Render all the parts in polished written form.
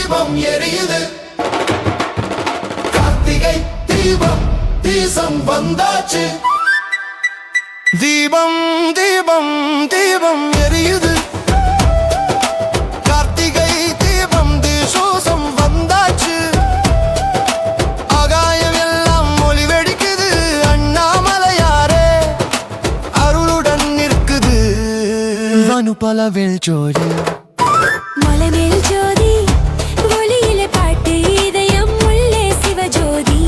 தீபம் எரியுது. கார்த்திகை தீபம் தீசம் வந்தாச்சு. தீபம் தீபம் தீபம் எரியுது. கார்த்திகை தீபம் தீசோசம் வந்தாச்சு. ஆகாயம் எல்லாம் ஒளி வெடிக்குது. அண்ணாமலையாரே அருளுடன் நிற்குது. அனுபலவில் ஜோதி மலைமேல் ஜோதி ஒளியிலே பாட்டு இதயம் உள்ளே சிவஜோதி.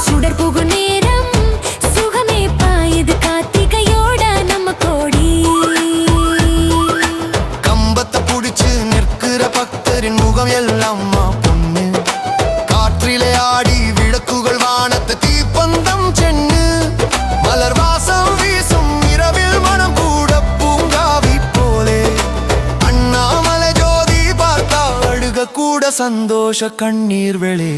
சுடர் புகு நேரம் சுகமே பாயுது கார்த்திகையோட நம்ம கோடி. கம்பத்தை புடிச்சு நிற்கிற பக்தரின் முகம் எல்லாம் பொண்ணு. காற்றிலே ஆடி விளக்குகள் வானத்தை தீப்பந்தம் சென்னு. மலர் வாசம் வீசும் இரவில் மனம் கூட பூங்காவி போலே. அண்ணாமலை ஜோதி பார்த்தா அழுக கூட சந்தோஷ கண்ணீர் வெளி.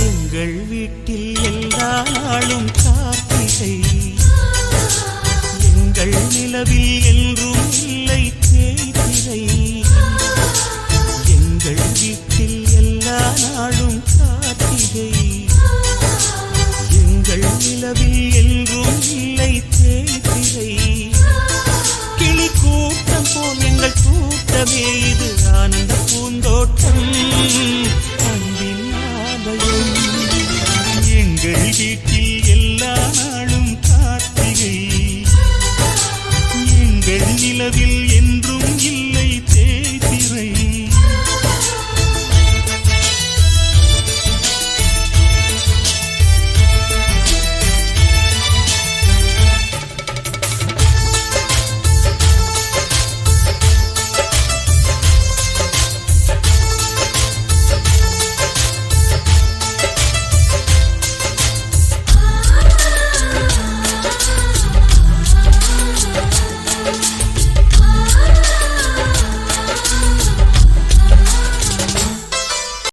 எங்கள் வீட்டில் எல்லா நாளும் கார்த்திகை. எங்கள் நிலவில் என்றும் இல்லை தேய்திரை. எங்கள் வீட்டில் எல்லா நாளும் கார்த்திகை. எங்கள் நிலவில்